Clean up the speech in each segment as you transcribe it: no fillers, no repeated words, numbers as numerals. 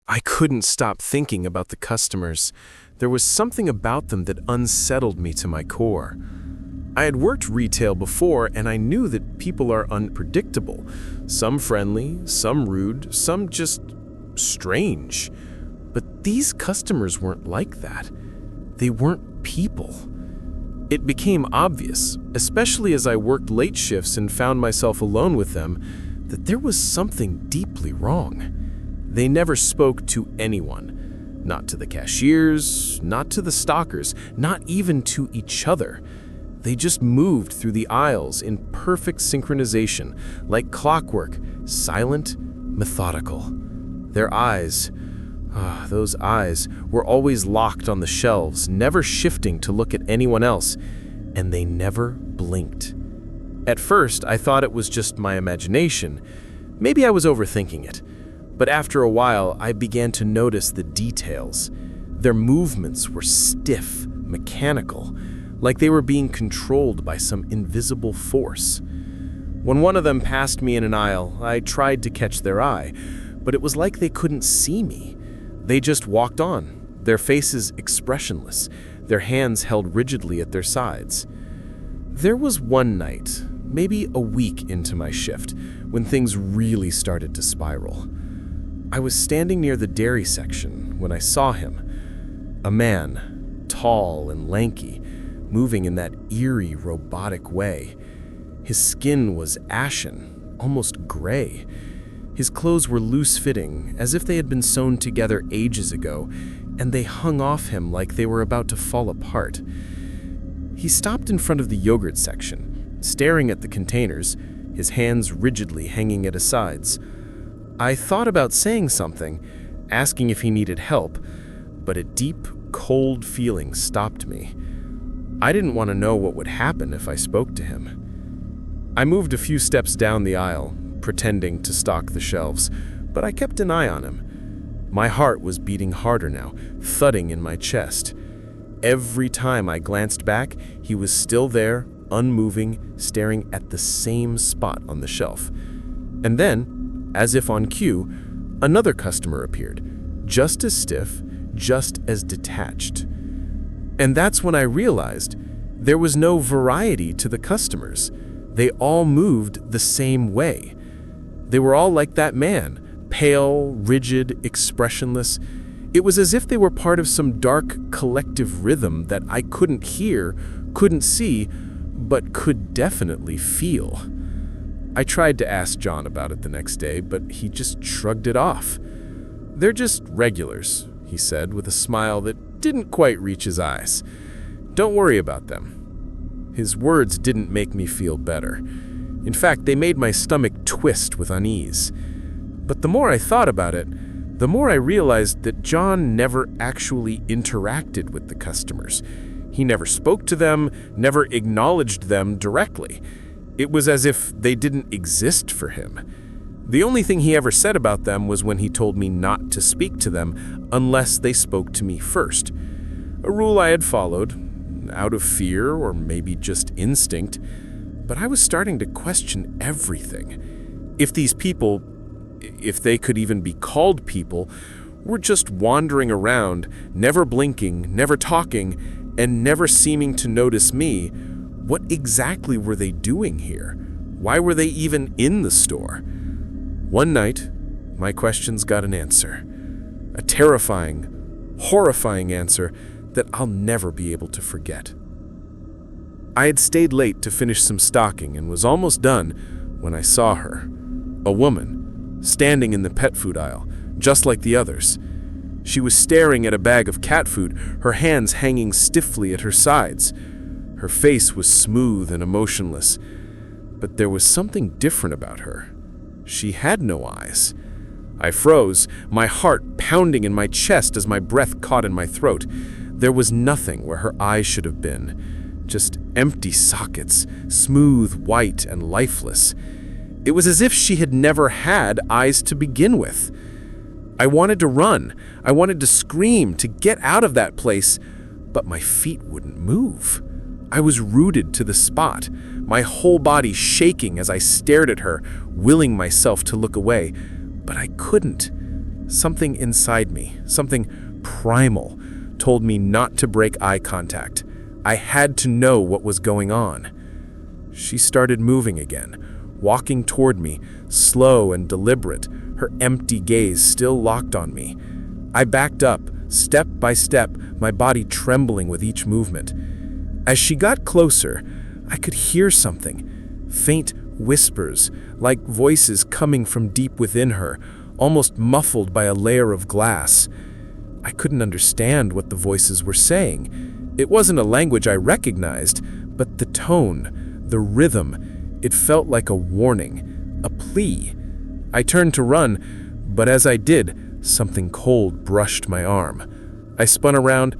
I couldn't stop thinking about the customers. There was something about them that unsettled me to my core. I had worked retail before, and I knew that people are unpredictable. Some friendly, some rude, some just strange. But these customers weren't like that. They weren't people. It became obvious, especially as I worked late shifts and found myself alone with them, that there was something deeply wrong. They never spoke to anyone. Not to the cashiers, not to the stockers, not even to each other. They just moved through the aisles in perfect synchronization, like clockwork, silent, methodical. Their eyes, those eyes, were always locked on the shelves, never shifting to look at anyone else, and they never blinked. At first, I thought it was just my imagination. Maybe I was overthinking it. But after a while, I began to notice the details. Their movements were stiff, mechanical, like they were being controlled by some invisible force. When one of them passed me in an aisle, I tried to catch their eye, but it was like they couldn't see me. They just walked on, their faces expressionless, their hands held rigidly at their sides. There was one night, maybe a week into my shift, when things really started to spiral. I was standing near the dairy section when I saw him. A man, tall and lanky, moving in that eerie, robotic way. His skin was ashen, almost gray. His clothes were loose-fitting, as if they had been sewn together ages ago, and they hung off him like they were about to fall apart. He stopped in front of the yogurt section, staring at the containers, his hands rigidly hanging at his sides. I thought about saying something, asking if he needed help, but a deep, cold feeling stopped me. I didn't want to know what would happen if I spoke to him. I moved a few steps down the aisle, pretending to stock the shelves, but I kept an eye on him. My heart was beating harder now, thudding in my chest. Every time I glanced back, he was still there, unmoving, staring at the same spot on the shelf. And then, as if on cue, another customer appeared, just as stiff, just as detached. And that's when I realized there was no variety to the customers. They all moved the same way. They were all like that man, pale, rigid, expressionless. It was as if they were part of some dark collective rhythm that I couldn't hear, couldn't see, but could definitely feel. I tried to ask John about it the next day, but he just shrugged it off. "They're just regulars," he said with a smile that didn't quite reach his eyes. "Don't worry about them." His words didn't make me feel better. In fact, they made my stomach twist with unease. But the more I thought about it, the more I realized that John never actually interacted with the customers. He never spoke to them, never acknowledged them directly. It was as if they didn't exist for him. The only thing he ever said about them was when he told me not to speak to them unless they spoke to me first. A rule I had followed, out of fear or maybe just instinct, but I was starting to question everything. If these people, if they could even be called people, were just wandering around, never blinking, never talking, and never seeming to notice me, what exactly were they doing here? Why were they even in the store? One night, my questions got an answer. A terrifying, horrifying answer that I'll never be able to forget. I had stayed late to finish some stocking and was almost done when I saw her. A woman, standing in the pet food aisle, just like the others. She was staring at a bag of cat food, her hands hanging stiffly at her sides. Her face was smooth and emotionless, but there was something different about her. She had no eyes. I froze, my heart pounding in my chest as my breath caught in my throat. There was nothing where her eyes should have been, just empty sockets, smooth, white, and lifeless. It was as if she had never had eyes to begin with. I wanted to run. I wanted to scream, to get out of that place, but my feet wouldn't move. I was rooted to the spot, my whole body shaking as I stared at her, willing myself to look away, but I couldn't. Something inside me, something primal, told me not to break eye contact. I had to know what was going on. She started moving again, walking toward me, slow and deliberate, her empty gaze still locked on me. I backed up, step by step, my body trembling with each movement. As she got closer, I could hear something, faint whispers, like voices coming from deep within her, almost muffled by a layer of glass. I couldn't understand what the voices were saying. It wasn't a language I recognized, but the tone, the rhythm, it felt like a warning, a plea. I turned to run, but as I did, something cold brushed my arm. I spun around,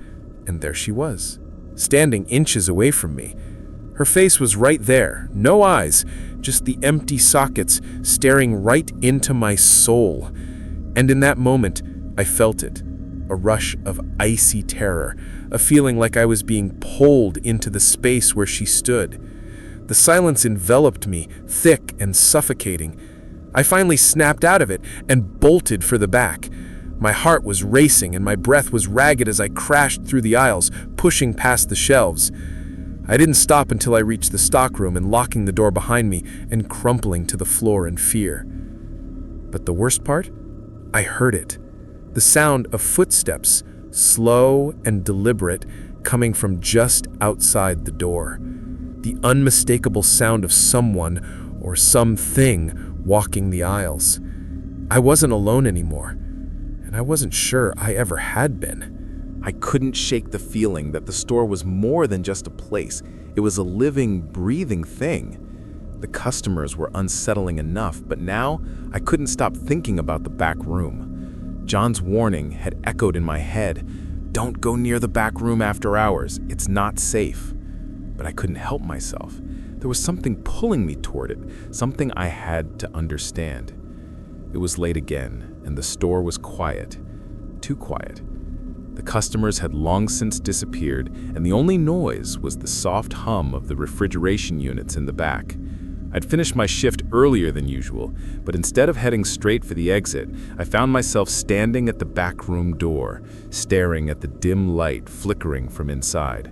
and there she was, standing inches away from me. Her face was right there, no eyes, just the empty sockets staring right into my soul. And in that moment, I felt it, a rush of icy terror, a feeling like I was being pulled into the space where she stood. The silence enveloped me, thick and suffocating. I finally snapped out of it and bolted for the back. My heart was racing and my breath was ragged as I crashed through the aisles, pushing past the shelves. I didn't stop until I reached the stockroom and locking the door behind me and crumpling to the floor in fear. But the worst part? I heard it. The sound of footsteps, slow and deliberate, coming from just outside the door. The unmistakable sound of someone or something walking the aisles. I wasn't alone anymore, and I wasn't sure I ever had been. I couldn't shake the feeling that the store was more than just a place. It was a living, breathing thing. The customers were unsettling enough, but now I couldn't stop thinking about the back room. John's warning had echoed in my head. Don't go near the back room after hours. It's not safe. But I couldn't help myself. There was something pulling me toward it, something I had to understand. It was late again, and the store was quiet. Too quiet. The customers had long since disappeared, and the only noise was the soft hum of the refrigeration units in the back. I'd finished my shift earlier than usual, but instead of heading straight for the exit, I found myself standing at the back room door, staring at the dim light flickering from inside.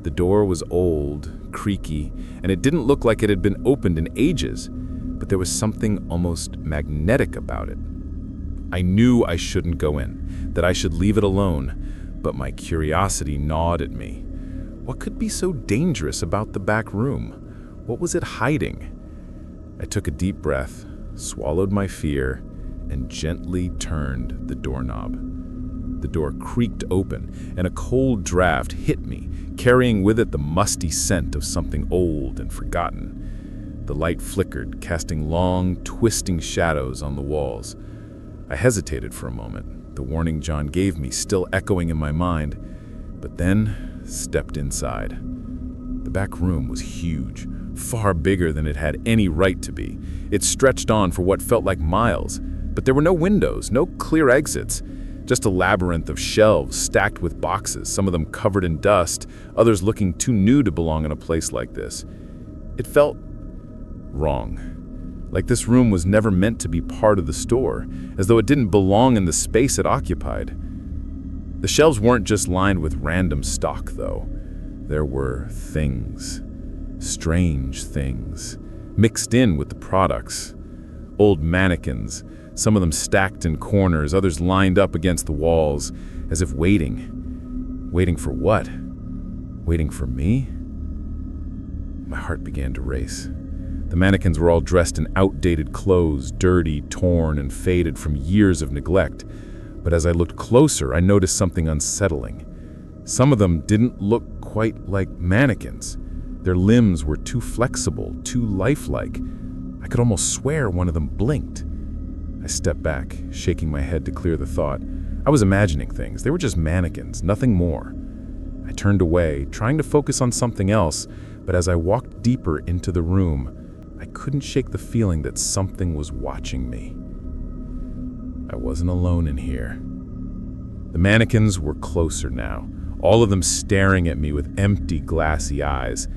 The door was old, creaky, and it didn't look like it had been opened in ages, but there was something almost magnetic about it. I knew I shouldn't go in, that I should leave it alone, but my curiosity gnawed at me. What could be so dangerous about the back room? What was it hiding? I took a deep breath, swallowed my fear, and gently turned the doorknob. The door creaked open, and a cold draft hit me, carrying with it the musty scent of something old and forgotten. The light flickered, casting long, twisting shadows on the walls. I hesitated for a moment, the warning John gave me still echoing in my mind, but then stepped inside. The back room was huge, far bigger than it had any right to be. It stretched on for what felt like miles, but there were no windows, no clear exits, just a labyrinth of shelves stacked with boxes, some of them covered in dust, others looking too new to belong in a place like this. It felt wrong. Like this room was never meant to be part of the store, as though it didn't belong in the space it occupied. The shelves weren't just lined with random stock, though. There were things, strange things, mixed in with the products. Old mannequins, some of them stacked in corners, others lined up against the walls, as if waiting. Waiting for what? Waiting for me? My heart began to race. The mannequins were all dressed in outdated clothes, dirty, torn, and faded from years of neglect. But as I looked closer, I noticed something unsettling. Some of them didn't look quite like mannequins. Their limbs were too flexible, too lifelike. I could almost swear one of them blinked. I stepped back, shaking my head to clear the thought. I was imagining things. They were just mannequins, nothing more. I turned away, trying to focus on something else, but as I walked deeper into the room, I couldn't shake the feeling that something was watching me. I wasn't alone in here. The mannequins were closer now, all of them staring at me with empty, glassy eyes.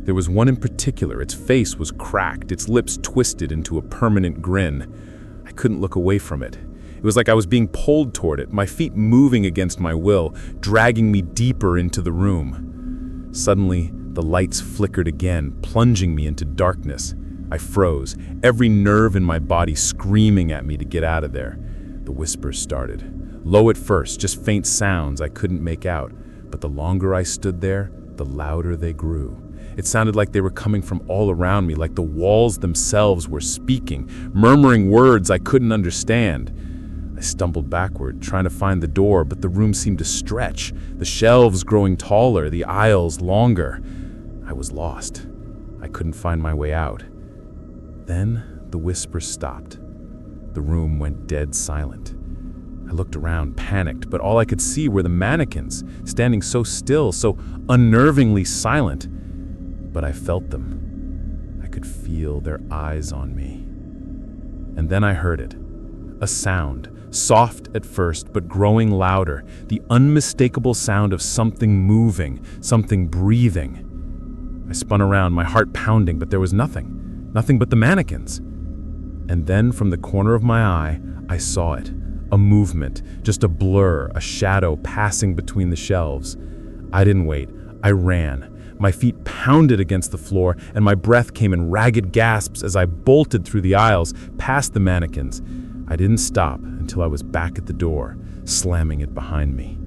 There was one in particular. Its face was cracked, its lips twisted into a permanent grin. I couldn't look away from it. It was like I was being pulled toward it, my feet moving against my will, dragging me deeper into the room. Suddenly, the lights flickered again, plunging me into darkness. I froze, every nerve in my body screaming at me to get out of there. The whispers started. Low at first, just faint sounds I couldn't make out, but the longer I stood there, the louder they grew. It sounded like they were coming from all around me, like the walls themselves were speaking, murmuring words I couldn't understand. I stumbled backward, trying to find the door, but the room seemed to stretch, the shelves growing taller, the aisles longer. I was lost. I couldn't find my way out. Then the whispers stopped. The room went dead silent. I looked around, panicked, but all I could see were the mannequins, standing so still, so unnervingly silent. But I felt them. I could feel their eyes on me. And then I heard it. A sound, soft at first, but growing louder, the unmistakable sound of something moving, something breathing. I spun around, my heart pounding, but there was nothing but the mannequins. And then from the corner of my eye, I saw it. A movement, just a blur, a shadow passing between the shelves. I didn't wait. I ran. My feet pounded against the floor, and my breath came in ragged gasps as I bolted through the aisles, past the mannequins. I didn't stop until I was back at the door, slamming it behind me.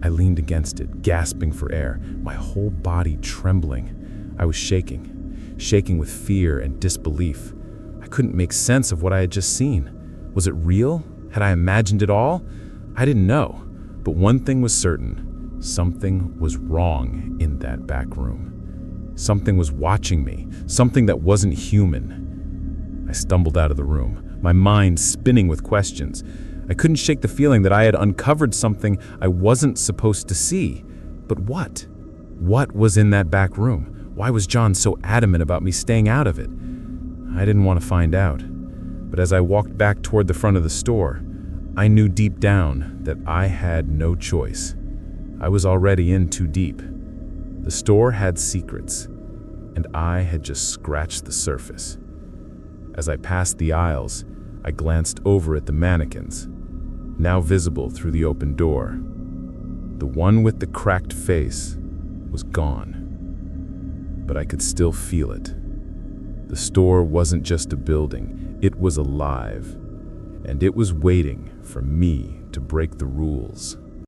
I leaned against it, gasping for air, my whole body trembling. I was shaking with fear and disbelief. I couldn't make sense of what I had just seen. Was it real? Had I imagined it all? I didn't know, but one thing was certain. Something was wrong in that back room. Something was watching me, something that wasn't human. I stumbled out of the room, my mind spinning with questions. I couldn't shake the feeling that I had uncovered something I wasn't supposed to see. But what? What was in that back room? Why was John so adamant about me staying out of it? I didn't want to find out. But as I walked back toward the front of the store, I knew deep down that I had no choice. I was already in too deep. The store had secrets, and I had just scratched the surface. As I passed the aisles, I glanced over at the mannequins, now visible through the open door. The one with the cracked face was gone, but I could still feel it. The store wasn't just a building, it was alive, and it was waiting for me to break the rules.